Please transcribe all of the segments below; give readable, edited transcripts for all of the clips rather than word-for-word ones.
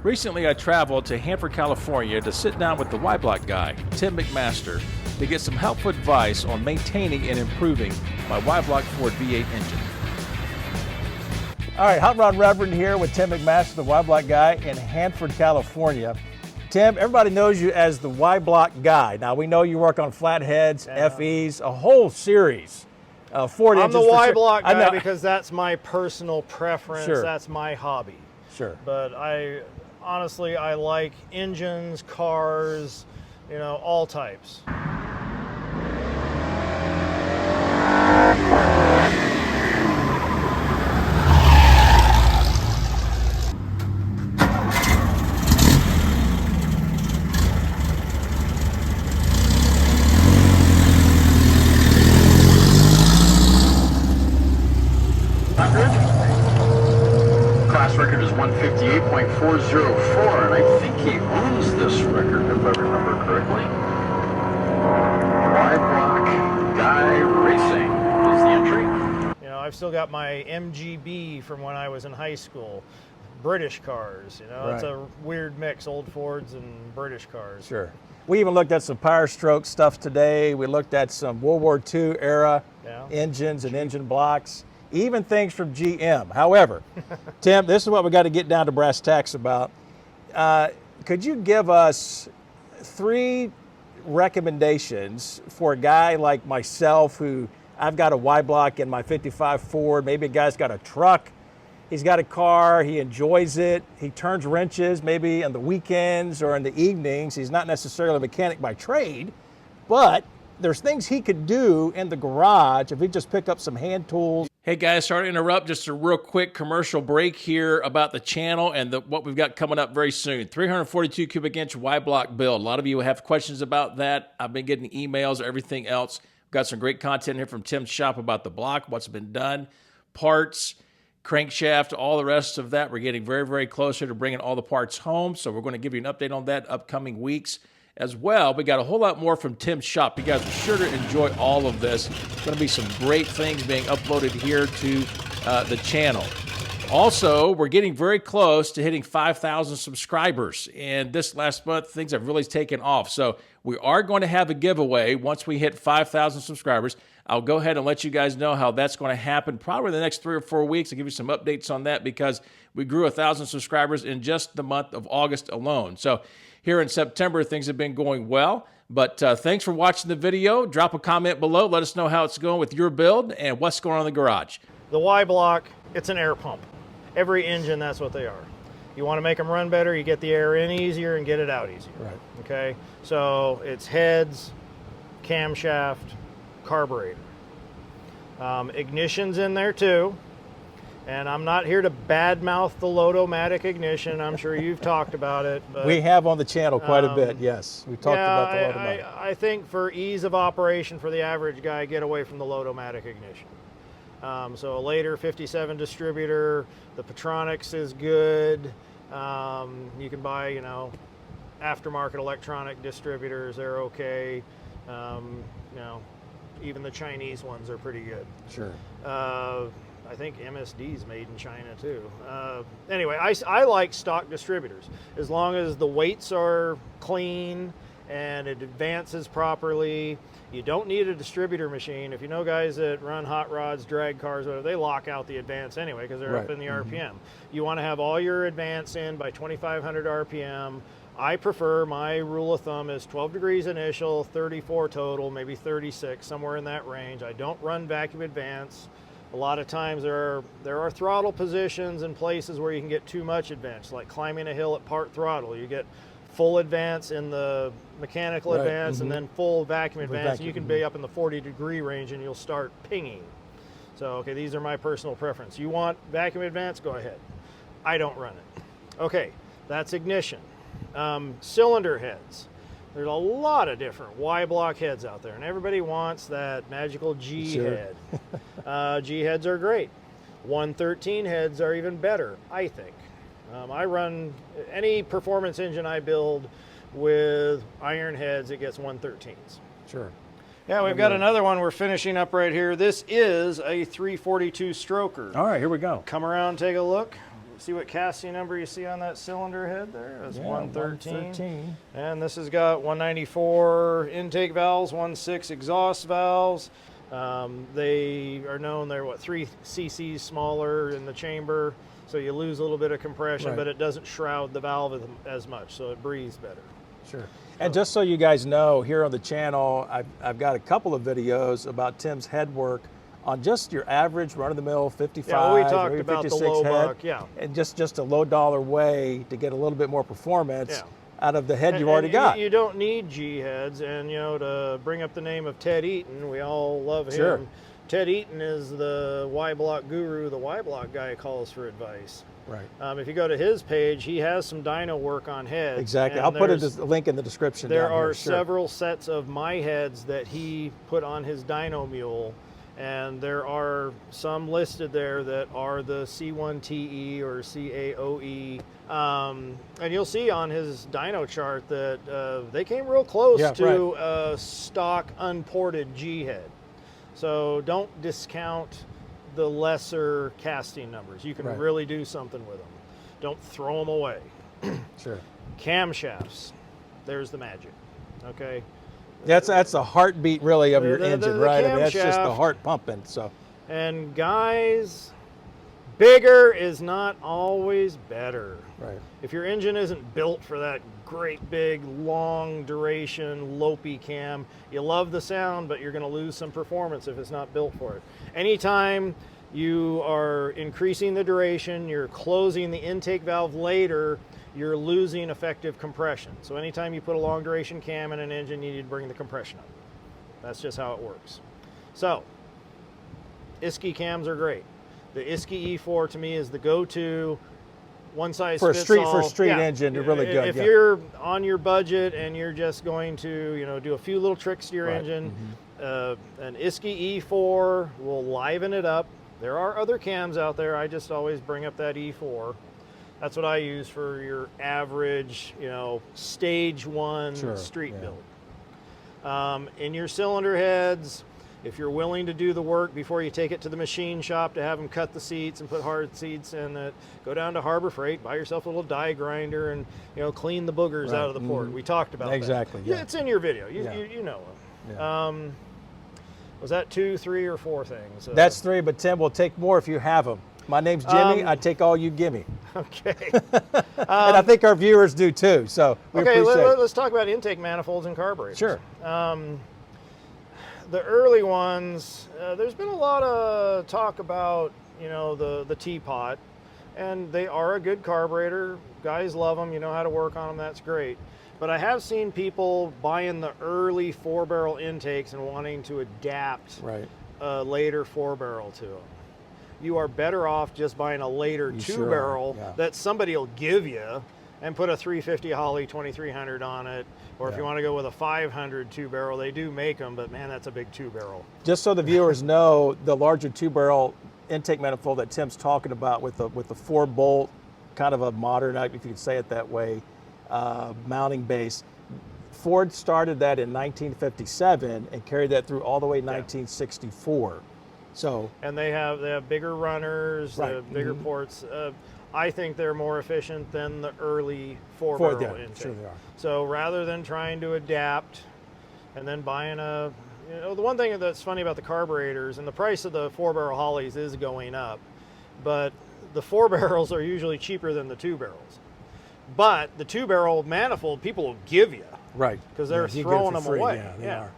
Recently, I traveled to Hanford, California to sit down with the Y-Block guy, Tim McMaster, to get some helpful advice on maintaining and improving my Y-Block Ford V8 engine. All right, Rod Reverend here with Tim McMaster, the Y-Block guy in Hanford, California. Tim, everybody knows you as the Y-Block guy. Now, we know you work on flatheads, FEs, a whole series of Ford engines. I'm the Y-Block guy because that's my personal preference. Sure. That's my hobby. Sure. But honestly, I like engines, cars, you know, all types. Class record is 158.404, and I think he owns this record, if I remember correctly. Y-Block Guy Racing is the entry. You know, I've still got my MGB from when I was in high school. British cars, you know, It's a weird mix, old Fords and British cars. Sure. We even looked at some Power Stroke stuff today. We looked at some World War II era engines and engine blocks, even things from GM. However, Tim, this is what we got to get down to brass tacks about. Could you give us 3 recommendations for a guy like myself who I've got a Y-Block in my 55 Ford, maybe a guy's got a truck, he's got a car, he enjoys it, he turns wrenches maybe on the weekends or in the evenings. He's not necessarily a mechanic by trade, but there's things he could do in the garage if he just pick up some hand tools. Hey guys, sorry to interrupt, just a real quick commercial break here about the channel and what we've got coming up very soon. 342 cubic inch Y-Block build. A lot of you have questions about that. I've been getting emails, everything else. We've got some great content here from Tim's shop about the block, what's been done, parts, crankshaft, all the rest of that. We're getting very, very closer to bringing all the parts home, so we're going to give you an update on that upcoming weeks as well. We got a whole lot more from Tim's shop. You guys are sure to enjoy all of this. There's going to be some great things being uploaded here to the channel. Also, we're getting very close to hitting 5,000 subscribers, and this last month things have really taken off. So we are going to have a giveaway once we hit 5,000 subscribers. I'll go ahead and let you guys know how that's going to happen probably the next 3 or 4 weeks. I'll give you some updates on that because we grew 1,000 subscribers in just the month of August alone. So here in September, things have been going well. But thanks for watching the video. Drop a comment below. Let us know how it's going with your build and what's going on in the garage. The Y-Block, it's an air pump. Every engine, that's what they are. You want to make them run better, you get the air in easier and get it out easier. Right. Okay, so it's heads, camshaft, carburetor. Ignition's in there too. And I'm not here to badmouth the Lotomatic ignition. I'm sure you've talked about it. But, we have on the channel quite a bit, yes. We talked about the Lotomatic. I think for ease of operation for the average guy, get away from the Lotomatic ignition. So a later 57 distributor, the Petronix is good. You can buy, you know, aftermarket electronic distributors, they're okay. You know, even the Chinese ones are pretty good. Sure. I think MSD is made in China too. Anyway, I like stock distributors as long as the weights are clean and it advances properly. You don't need a distributor machine. If you know guys that run hot rods, drag cars, whatever, they lock out the advance anyway because they're up in the RPM. You want to have all your advance in by 2,500 RPM. I prefer, my rule of thumb is 12 degrees initial, 34 total, maybe 36, somewhere in that range. I don't run vacuum advance. A lot of times there are throttle positions and places where you can get too much advance, like climbing a hill at part throttle. You get full advance in the mechanical advance and then full vacuum advance. You can be up in the 40-degree range and you'll start pinging. So, okay, these are my personal preference. You want vacuum advance? Go ahead. I don't run it. Okay, that's ignition. Cylinder heads. There's a lot of different Y-Block heads out there, and everybody wants that magical G head. G heads are great. 113 heads are even better, I think. I run any performance engine I build with iron heads, it gets 113s. Sure. Yeah, we've got another one we're finishing up right here. This is a 342 stroker. All right, here we go. Come around, take a look. see what casting number you see on that cylinder head there? It's 113. 113. And this has got 194 intake valves, 16 exhaust valves. They are known, they're 3 cc's smaller in the chamber, so you lose a little bit of compression, but it doesn't shroud the valve as much, so it breathes better. Sure. And just so you guys know, here on the channel, I've got a couple of videos about Tim's head work on just your average run-of-the-mill 55, we talked maybe about 56 the low head, buck, and just a low-dollar way to get a little bit more performance out of the head you've already got. You don't need G heads, and to bring up the name of Ted Eaton, we all love him. Ted Eaton is the Y-block guru, the Y-block guy calls for advice. Right. If you go to his page, he has some dyno work on heads. Exactly. I'll put a link in the description. There are several sets of my heads that he put on his dyno mule, and there are some listed there that are the C1TE or CAOE. And you'll see on his dyno chart that they came real close to a stock unported G head. So don't discount the lesser casting numbers. You can really do something with them. Don't throw them away. Sure. Camshafts, there's the magic. Okay. That's the heartbeat really of your engine, right? I mean, that's just the camshaft. heart pumping. So. And guys, bigger is not always better. Right. If your engine isn't built for that great big long duration lopey cam, you love the sound, but you're going to lose some performance if it's not built for it. Anytime you are increasing the duration, you're closing the intake valve later, you're losing effective compression. So anytime you put a long duration cam in an engine, you need to bring the compression up. That's just how it works. So Isky cams are great. The Isky E4 to me is the go-to. One size for fits a all. street engine, they're really good. If you're on your budget and you're just going to, do a few little tricks to your engine, an Isky E4 will liven it up. There are other cams out there. I just always bring up that E4. That's what I use for your average, stage 1 street build. In your cylinder heads, if you're willing to do the work before you take it to the machine shop to have them cut the seats and put hard seats in it, go down to Harbor Freight, buy yourself a little die grinder, and clean the boogers out of the port. We talked about that. Exactly. Yeah, it's in your video. You know them. Yeah. Was that 2, 3, or 4 things? That's 3, but Tim, we'll take more if you have them. My name's Jimmy. I take all you gimme. Okay. And I think our viewers do too. So we appreciate it. Let's talk about intake manifolds and carburetors. Sure. The early ones, there's been a lot of talk about, the teapot, and they are a good carburetor. Guys love them. You know how to work on them. That's great. But I have seen people buying the early 4-barrel intakes and wanting to adapt a later 4-barrel to them. You are better off just buying a later 2-barrel that somebody will give you and put a 350 Holley 2300 on it. Or if you want to go with a 500 2-barrel, they do make them, but man, that's a big 2-barrel. Just so the viewers know, the larger 2-barrel intake manifold that Tim's talking about with the 4-bolt, kind of a modern, if you could say it that way, mounting base. Ford started that in 1957 and carried that through all the way 1964. So and they have bigger runners, bigger ports. I think they're more efficient than the early 4-barrel intake. Sure they are. So rather than trying to adapt and then buying the one thing that's funny about the carburetors, and the price of the 4-barrel Hollies is going up, but the 4-barrels are usually cheaper than the 2-barrels. But the 2-barrel manifold people will give you. Right. Because they're throwing them away. Yeah, they are.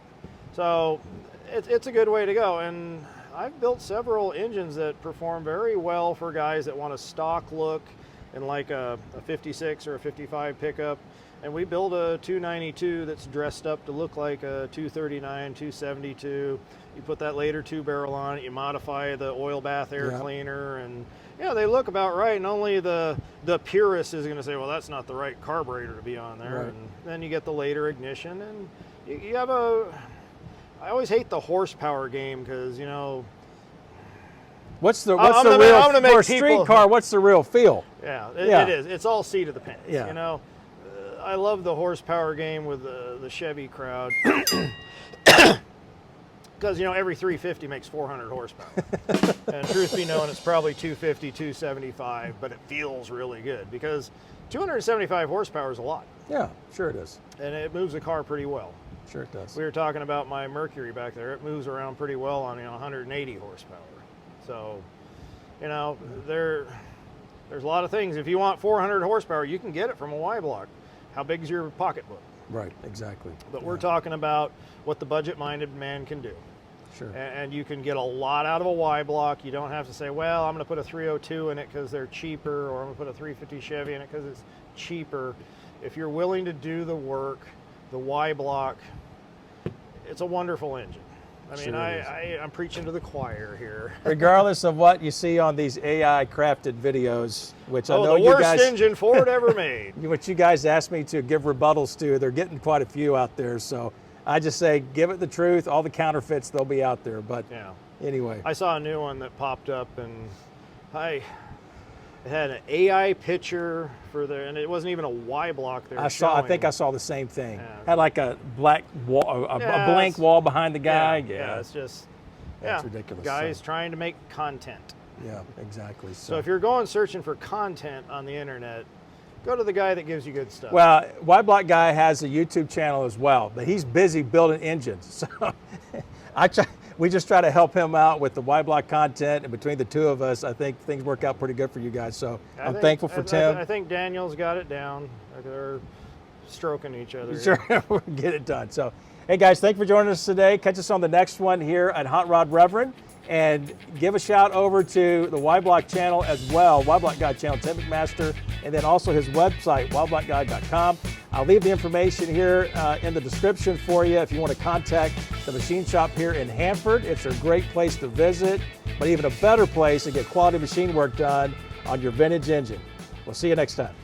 So it's a good way to go. And I've built several engines that perform very well for guys that want a stock look in like a 56 or a 55 pickup. And we build a 292 that's dressed up to look like a 239, 272. You put that later 2-barrel on it, you modify the oil bath air cleaner, and they look about right. And only the purist is going to say, well, that's not the right carburetor to be on there. Right. And then you get the later ignition, and you have I always hate the horsepower game because, what's the real for a street car? What's the real feel? Yeah, it is. It's all seat of the pants. Yeah. I love the horsepower game with the Chevy crowd. Because, you know, every 350 makes 400 horsepower. And truth be known, it's probably 250, 275, but it feels really good because 275 horsepower is a lot. Yeah, sure it is. And it moves the car pretty well. Sure it does. We were talking about my Mercury back there. It moves around pretty well on, you know, 180 horsepower. So, you know, there's a lot of things. If you want 400 horsepower, you can get it from a Y block. How big is your pocketbook? Right, exactly. But we're talking about what the budget-minded man can do. Sure. And you can get a lot out of a Y block. You don't have to say, well, I'm going to put a 302 in it because they're cheaper, or I'm going to put a 350 Chevy in it because it's cheaper. If you're willing to do the work, the Y block, it's a wonderful engine. I mean, Sure I'm preaching to the choir here. Regardless of what you see on these AI crafted videos, which I know the you worst guys, engine Ford ever made. which you guys asked me to give rebuttals to, they're getting quite a few out there. So I just say, give it the truth. All the counterfeits, they'll be out there. But Yeah. anyway, I saw a new one that popped up, and it had an AI picture for and it wasn't even a Y block there. I think I saw the same thing. Yeah. Had like a black wall, a blank wall behind the guy. Yeah, it's just, That's ridiculous. Guys So- trying to make content. Yeah, exactly. So if you're going searching for content on the internet, go to the guy that gives you good stuff. Well, Y Block Guy has a YouTube channel as well, but he's busy building engines. So we just try to help him out with the Y Block content, and between the two of us, I think things work out pretty good for you guys. So I'm thankful for Tim. I think Daniel's got it down. They're stroking each other. Sure, we'll get it done. So, hey guys, thank you for joining us today. Catch us on the next one here at Rod Reverend. And give a shout over to the Y Block channel as well, Y Block Guy channel, Tim McMaster, and then also his website, yblockguy.com. I'll leave the information here in the description for you if you want to contact the machine shop here in Hanford. It's a great place to visit, but even a better place to get quality machine work done on your vintage engine. We'll see you next time.